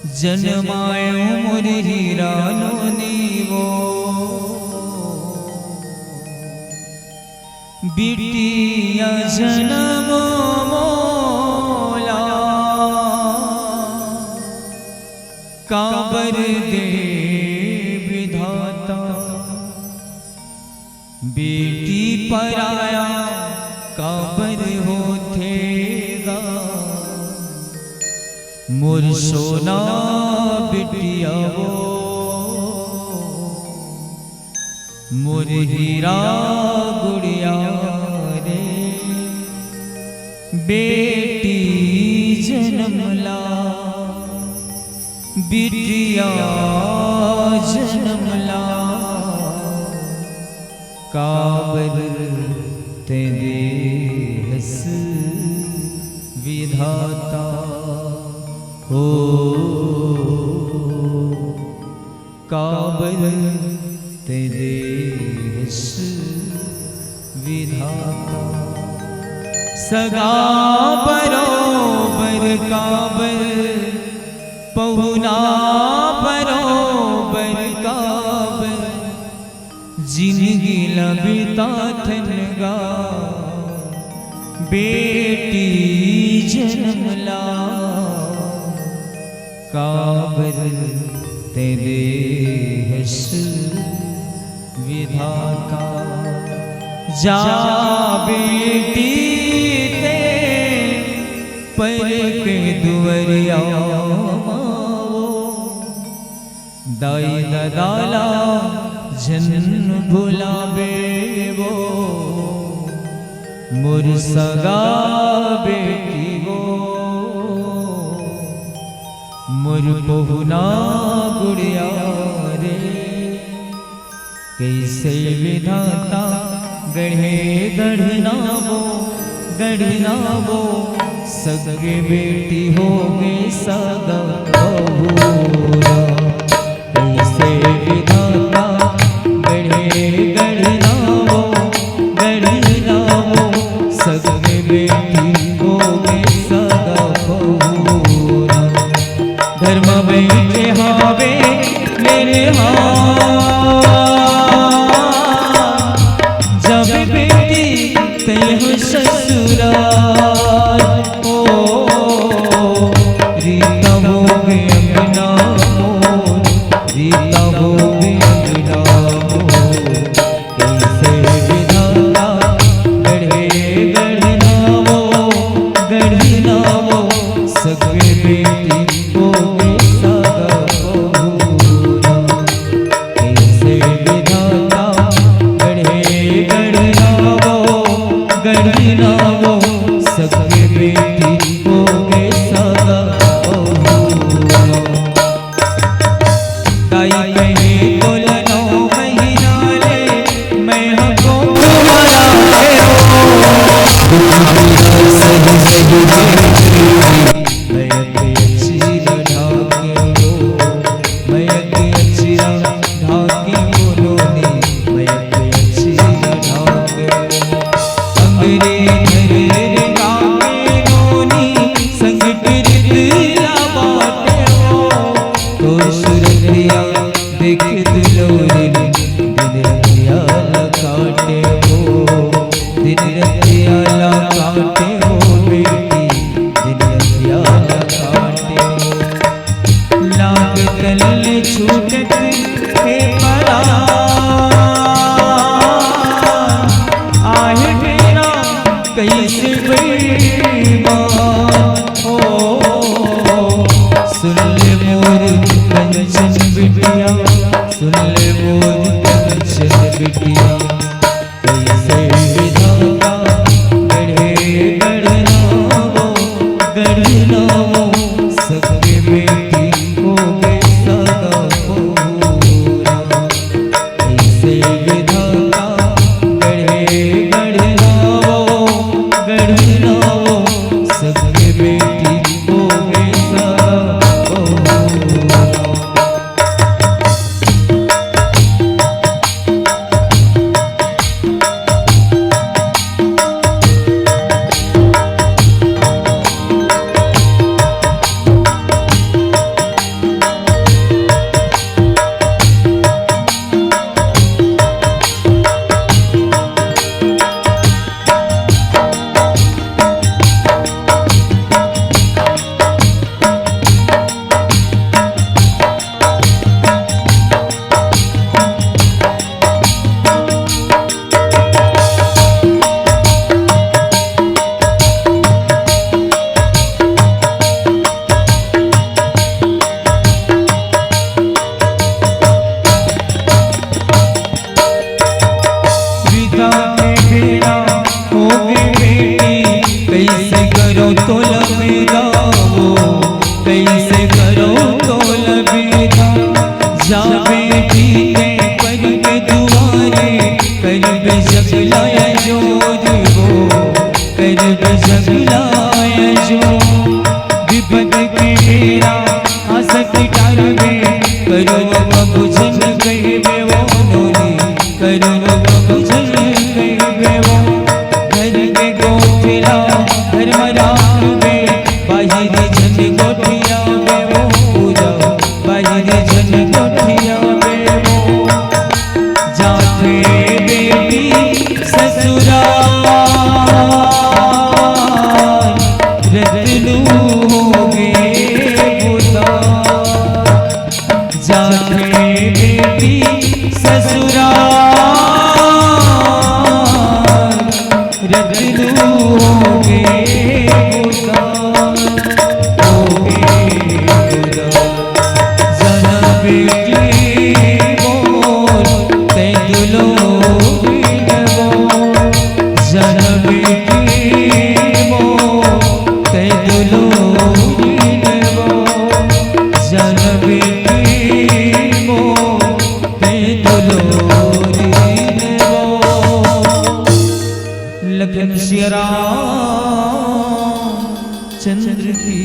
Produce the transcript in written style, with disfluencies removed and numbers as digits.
जन्मायो मोर हीरानो नीवो बिटिया जन्मो मोला काबर दे विधाता बेटी पराया काबर होथेगा मोर सोना बिटिया वो मोर हीरा गुड़िया रे बेटी जन्मला बिटिया जन्मला काबर तेरे हस विधाता हो काबर तेरे हस विधाता सगा बरोबर काबर पहुना बरोबर काबर जिंदगी लबिता थनगा बेटी जन्मला काबर तेरे हस विधाता जा बेटी ते पर के दुवरिया दाई दाला जन भुलावे वो मोर सगा बेटी वो मोर बहुना गुड़िया रे कैसे विधाता गढ़े गढ़ना वो सगे बेटी हो गए सगा बहुरा कैसे विधाता गढ़ना वो सगे बेटी हो गए सगा बहुरा धर्म बैठे हावे मेरे जब बेटी तेह ससुराल ओ रीता हो गए अपना मोर रीता हो गए अपना मोर कैसे विधाता गढ़ना वो सगे बेटी हो गए सगा बहुरा कैसे विधाता गढ़ना वो सगे बेटी हो गए सगा बहुरा ताई कहे बोलनो महीना ले मैं हमको तुम्हारा है कैसे सुन ले मोर कंचन बिटिया सुन ले मोर कंचन बिटिया कैसे विधाता गढ़ना वो सगे बेटी हो गए सगा बहुरा कैसे विधाता गढ़ना वो सगे बेटी हो गए सगा बहुरा कैसे करो तोल विदा जा बेटी के पर के दुआरे करब जगलाया जोर वो करब जगलाया जो विपद के मेरा हसत टारवे करो बुझन कहबे वो नोनी करो बुझन कहबे वो घर के गोठिया घर मरावे बाहिर जन गोठिया में वो पूजा बाहिर जन गोठिया में वो जाते बेटी ससुराल रतनू होगे बुला जाते बेटी ससुराल रतनू होगे बुला होगे बुला जना बेटी मोर तेंदुलो जना बेटी मोर तेंदुलो जना बेटी मोर तेंदुलो लखन श्री राम चंद्र की